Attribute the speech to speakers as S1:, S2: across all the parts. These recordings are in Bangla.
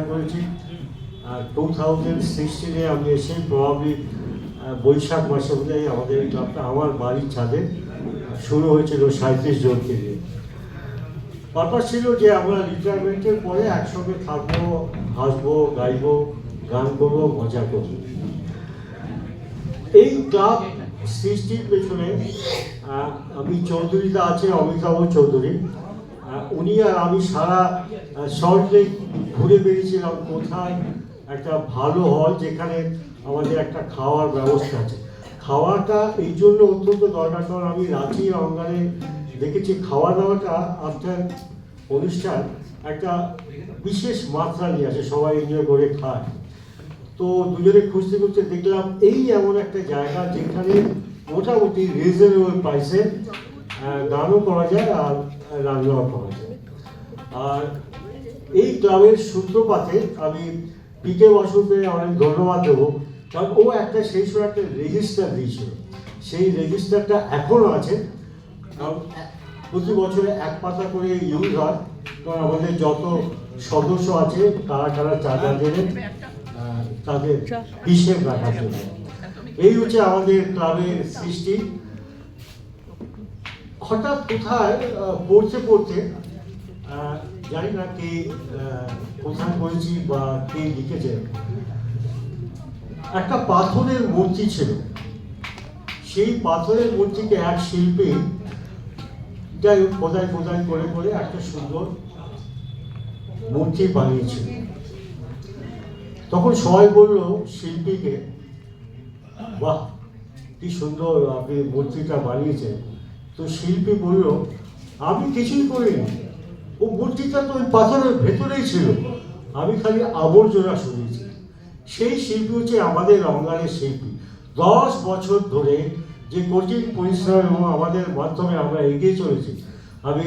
S1: করেছি 2016-এ আমি এসে প্রবাবলি বৈশাখ মাসে অনুযায়ী আমাদের এই ক্লাবটা আমার বাড়ির ছাদে শুরু হয়েছিল 37 জনকে নিয়ে। পারপাস ছিল যে আমরা রিটায়ারমেন্টের পরে একসঙ্গে থাকবো, হাসবো, গাইবো, গান করবো, মজা করবো। এই ক্লাব সৃষ্টির পেছনে আমি চৌধুরীদা আছে, অমিতাভ চৌধুরী, উনি আর আমি সারা শহরে ঘুরে বেরিয়েছিলাম কোথায় একটা ভালো হল যেখানে আমাদের একটা খাওয়ার ব্যবস্থা আছে। খাওয়াটা এই জন্য অত্যন্ত দরকার, কারণ আমি রাঁচি অঙ্গানে দেখেছি খাওয়া দাওয়াটা আফটার অনুষ্ঠান একটা বিশেষ মাত্রা নিয়ে আসে, সবাই এনজয় করে খায়। তো দুজনে খুঁজতে খুঁজতে দেখলাম এই এমন একটা জায়গা যেখানে মোটামুটি রিজনেবল প্রাইসে গানও করা যায় আর রান্নাও করা যায়। আর এই ক্লাবের সূত্রপাতে আমি পিকে বসুকে অনেক ধন্যবাদ দেবো, কারণ ও একটা সেই সময় একটা রেজিস্টার দিয়েছিল। সেই রেজিস্টারটা এখনও আছে, কারণ প্রতি বছরে এক পাতা করে ইউজ হয়। কারণ আমাদের যত সদস্য আছে কারা কারা চাঁদা দেবেন তাদের হিসেব রাখার জন্য। এই হচ্ছে আমাদের ক্লাবের সৃষ্টি। হঠাৎ কোথায় পড়তে পড়তে জানি না কে কোথায় পড়েছি বা কে লিখেছে, একটা পাথরের মূর্তি ছিল। সেই পাথরের মূর্তিকে এক শিল্পী যাই হোক খোদাই খোদাই করে করে একটা সুন্দর মূর্তি বানিয়েছিল। তখন সবাই বললো শিল্পীকে, বাহ কি সুন্দর আপনি মূর্তিটা বানিয়েছেন। তো শিল্পী বলল, আমি কিছুই করিনি, ও মূর্তিটা তো ওই পাথরের ভেতরেই ছিল, আমি খালি আবর্জনা সরিয়েছি। সেই শিল্পী হচ্ছে আমাদের অঙ্গানের শিল্পী। 10 বছর ধরে যে কঠিন পরিশ্রম এবং আমাদের মাধ্যমে আমরা এগিয়ে চলেছি। আমি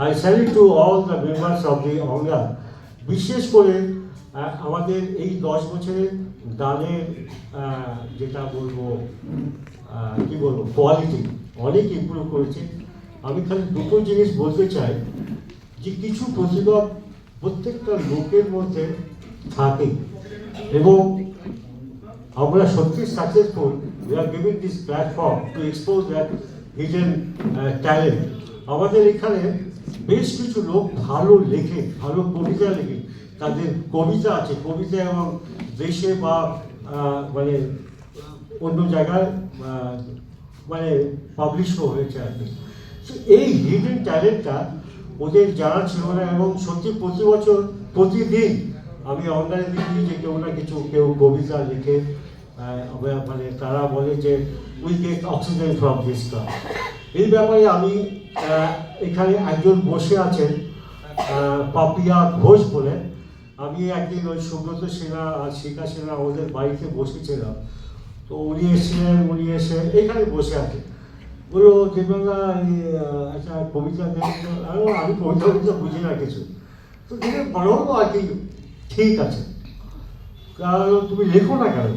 S1: I salute to all the members of the অঙ্গান। বিশেষ করে আমাদের এই 10 বছরের গানের যেটা বলবো কি বলবো কোয়ালিটি অনেক ইমপ্রুভ করেছে। আমি খালি দুটো জিনিস বলতে চাই, যে কিছু প্রতিভা প্রত্যেকটা লোকের মধ্যে থাকে এবং আমরা সত্যি successful. We are giving this platform to expose that hidden talent. আমাদের এখানে বেশ কিছু লোক ভালো লেখে, ভালো কবিতা লেখে, তাদের কবিতা আছে, কবিতা এবং দেশে বা মানে অন্য জায়গায় মানে পাবলিশও হয়েছে আর কি। এই হিডেন ট্যালেন্টটা ওদের জানা ছিল না, এবং সত্যি প্রতি বছর প্রতিদিন আমি অনলাইনে দেখি যে কেউ না কিছু কেউ কবিতা লিখে, মানে তারা বলে যে we get oxygen from this club. এই ব্যাপারে আমি এখানে একজন বসে আছেন পাপিয়া ঘোষ বলে। আমি একদিন ওই সুব্রত সিনহা আর শিখা সিনহা ওদের বাড়িতে বসেছিলাম, তো উনি এসেছিলেন, উনি এসে এখানে বসে আছেন, বললো যে বাংলা একটা কবিতা দেন। আমি কবিতা বুঝি না কিছু, তো দেখে বড় হলো আর কি, ঠিক আছে কারণ তুমি লেখো না কেন?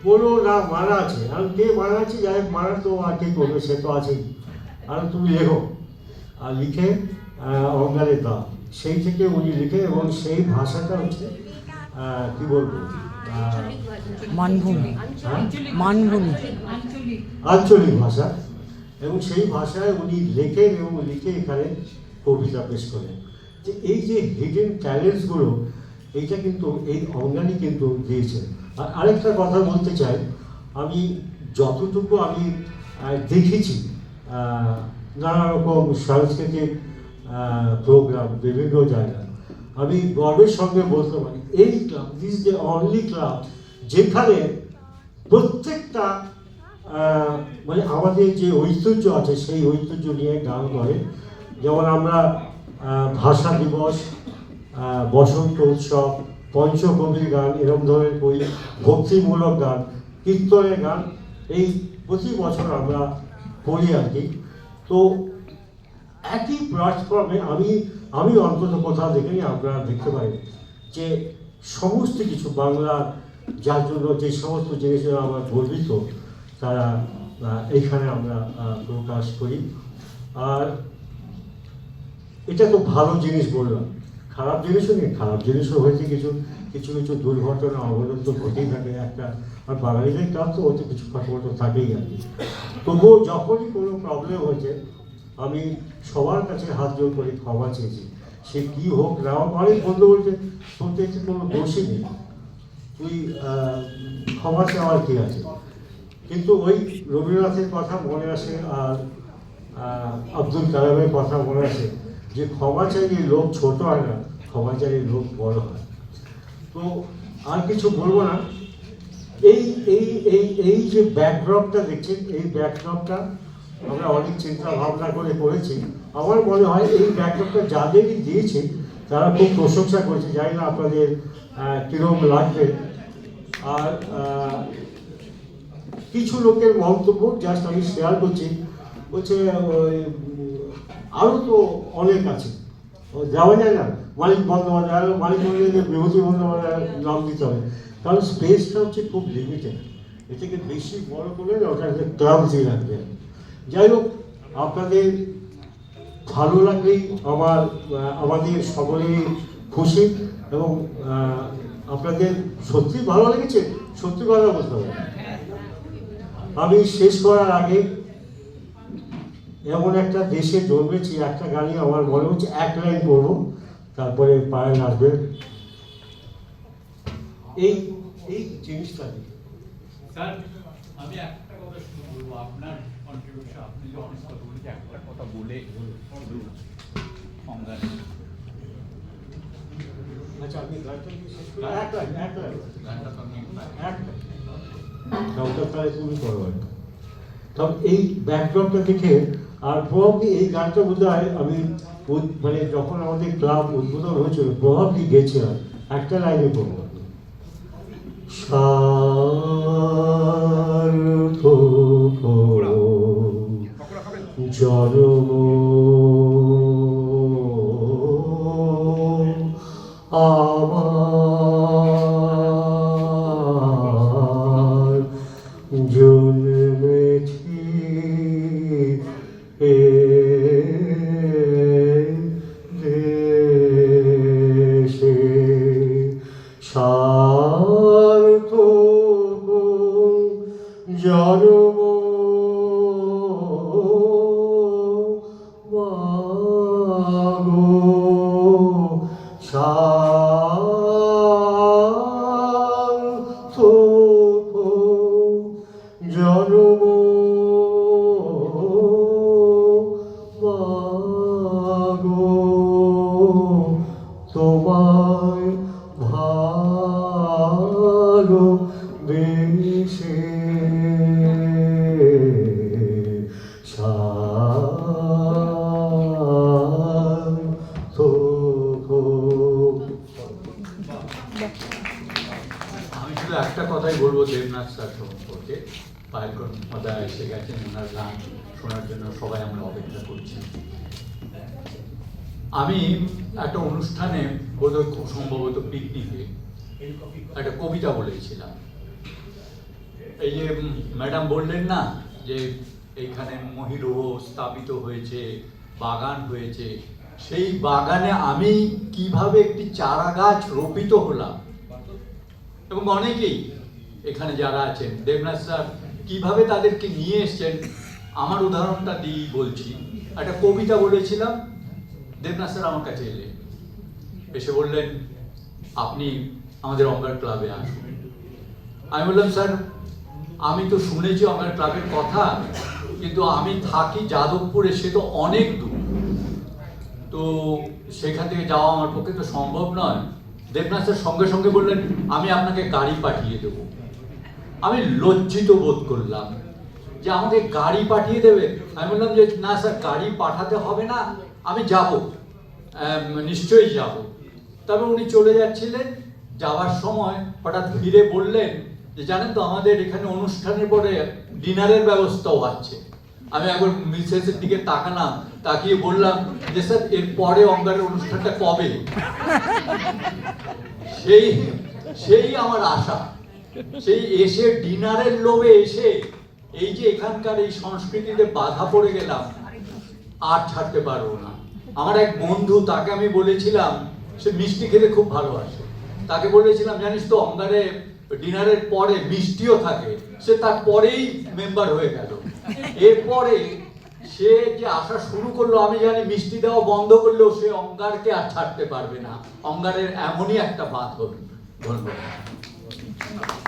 S1: বলো না মারা আছে। আর কে মারা আছে? যাই হোক মারা তো আর কে করবে, সে তো আছেই। আর তুমি লেখো, আর লিখে অঙ্গারে দাও। সেই থেকে উনি লিখে, এবং সেই ভাষাটা হচ্ছে কি বলবো
S2: মানভূমি, মানভূমি
S1: আঞ্চলিক ভাষা, এবং সেই ভাষায় উনি লেখেন এবং লিখে এখানে কবিতা পেশ করেন। যে এই যে হিডেন ট্যালেন্টসগুলো, এইটা কিন্তু এই অঙ্গানই কিন্তু দিয়েছে। আর আরেকটা কথা বলতে চাই, আমি যতটুকু আমি দেখেছি নানা রকম সাংস্কৃতিক প্রোগ্রাম বিভিন্ন জায়গায়, আমি গর্বের সঙ্গে বলতে পারি এই club this the only club যেখানে প্রত্যেকটা মানে আমাদের যে ঐতিহ্য আছে সেই ঐতিহ্য নিয়ে গান করে। যেমন আমরা ভাষা দিবস, বসন্ত উৎসব, পঞ্চকবির গান, এরকম ধরনের বই, ভক্তিমূলক গান, কীর্তনের গান, এই প্রতি বছর আমরা করি আর কি। তো একই প্ল্যাটফর্মে আমি অন্তত কোথাও দেখিনি, আপনারা দেখতে পাই যে সমস্ত কিছু বাংলার, যার জন্য যে সমস্ত জিনিসের আমরা গর্বিত, তারা এইখানে আমরা প্রকাশ করি। আর এটা তো ভালো জিনিস বললাম, খারাপ জিনিসও নেই, খারাপ জিনিসও হয়েছে, কিছু কিছু কিছু দুর্ঘটনা অঘটন তো ঘটেই থাকে একটা, আর বাঙালিদের ক্লাব তো ওতে কিছু ঘটনা থাকেই আর কি। তবুও যখনই কোনো প্রবলেম হয়েছে আমি সবার কাছে হাত জোর করে ক্ষমা চেয়েছি, সে কী হোক না হোক। অনেক বন্ধু বলছে তোর দেখছি কোনো দোষই নেই, তুই ক্ষমা চাওয়ার কী আছে। কিন্তু ওই রবীন্দ্রনাথের কথা মনে আসে আর আব্দুল কালামের কথা মনে আসে যে ক্ষমা চাইলে লোক ছোট হয় না, ক্ষমা চাইলে লোক বড় হয়। তো আর কিছু বলবো না। এই এই এই এই যে ব্যাকড্রপটা দেখছেন, এই ব্যাকড্রপটা আমরা অনেক চিন্তা ভাবনা করে করেছি। আমার মনে হয় এই ব্যাকড্রপটা যাদেরই দিয়েছে তারা খুব প্রশংসা করেছে, জানি না আপনাদের কীরকম লাগবে। আর কিছু লোকের মন্তব্য জাস্ট আমি শেয়ার করছি, বলছে আরও তো অনেক আছে, যাওয়া যায় না, মালিক বন্দ্যোপাধ্যায়, মালিক বন্দ্যোপাধ্যায়, বিভূতি বন্দ্যোপাধ্যায় নাম দিতে হবে, কারণ স্পেসটা হচ্ছে খুব লিমিটেড। এটাকে বেশি বড় করলে ওটা একটা ক্লামজি লাগবে। যাই হোক, আপনাদের ভালো লাগলেই আমাদের সকলেই খুশি, এবং আপনাদের সত্যি ভালো লেগেছে, সত্যি কথা বলতে হবে। আমি শেষ করার আগে এমন একটা দেশে জন্মেছি, একটা গানই আমার মনে হচ্ছে এক লাইন করবো, তারপরে পায়ে আসবে। এই এই জিনিসটা
S3: স্যার, আমি একটা কথা শুধু বলবো, আপনার কন্ট্রিবিউশন, আপনি যে অনেক কথা বলেছেন, একটা কথা বলে শুধু সংজ্ঞানে।
S1: আচ্ছা, আপনি গানটা কি শেষ করবেন? এক লাইন
S3: গানটা তো আমি
S1: তাহলে তুমি করো। তবে এই ব্যাকড্রপটা দেখে আর প্রভাবলি এই গানটা বোধ হয় আমি মানে যখন আমাদের ক্লাব উদ্বোধন হয়েছিল প্রভাবলি গেছিলাম, একটা লাইনে পড়বো, জনম আমার জন্মেছি এ দেশে, সার্থক জন্ম মাগো, সার্থক জন্ম মাগো, তোমায় ভালো বেশে
S3: আমি শুধু একটা কথাই বলবো দেবনাথ স্যার সম্পর্কে। পায়েলকর মহোদয় এসে গেছেন, ওনার গান শোনার জন্য সবাই আমরা অপেক্ষা করছি। আমি একটা অনুষ্ঠানে, বোধহয় খুব সম্ভবত পিকনিকে, একটা কবিতা বলেছিলাম। এই যে ম্যাডাম বললেন না যে এইখানে মহিরুহ স্থাপিত হয়েছে, বাগান হয়েছে, সেই বাগানে আমি কিভাবে একটি চারা গাছ রোপিত হলাম, এবং অনেকেই এখানে যারা আছেন, দেবনাথ স্যার কিভাবে তাদেরকে নিয়ে এসছেন। আমার উদাহরণটা দিয়েই বলছি। একটা কবিতা বলেছিলাম, দেবনাথ স্যার আমার কাছে এলেন, এসে বললেন আপনি আমাদের অঙ্গার ক্লাবে আসুন। আমি বললাম স্যার, আমি তো শুনেছি অঙ্গার ক্লাবের কথা, কিন্তু আমি থাকি যাদবপুরে, সে তো অনেক দূর, তো সেখান থেকে যাওয়া আমার পক্ষে তো সম্ভব নয়। দেবনাথ স্যার সঙ্গে সঙ্গে বললেন আমি আপনাকে গাড়ি পাঠিয়ে দেবো। আমি লজ্জিত বোধ করলাম যে আমাকে গাড়ি পাঠিয়ে দেবে। আমি বললাম যে না স্যার, গাড়ি পাঠাতে হবে না, আমি যাব, নিশ্চয়ই যাব। তবে উনি চলে যাচ্ছিলেন, যাওয়ার সময় হঠাৎ ফিরে বললেন যে জানেন তো আমাদের এখানে অনুষ্ঠানের পরে ডিনারের ব্যবস্থাও আছে। আমি একবার মিসেসের দিকে তাকালাম, তাকিয়ে বললাম যে স্যার এর পরে অঙ্গারের অনুষ্ঠানটা কবে? সেই আমার আশা, সেই এসে ডিনারের লোভে এসে এই যে এখানকার এই সংস্কৃতিতে বাধা পড়ে গেলাম, আর ছাড়তে পারবো না। আমার এক বন্ধু, তাকে আমি বলেছিলাম সে মিষ্টি খেতে খুব ভালোবাসে। তাকে বলেছিলাম জানিস তো অঙ্গারে ডিনারের পরে মিষ্টিও থাকে, সে তার পরেই মেম্বার হয়ে গেল। এরপরে সে যে আসা শুরু করলো, আমি জানি মিষ্টি দেওয়া বন্ধ করলেও সে অঙ্গারকে আর ছাড়তে পারবে না। অঙ্গারের এমনই একটা বাঁধন। ধন্যবাদ।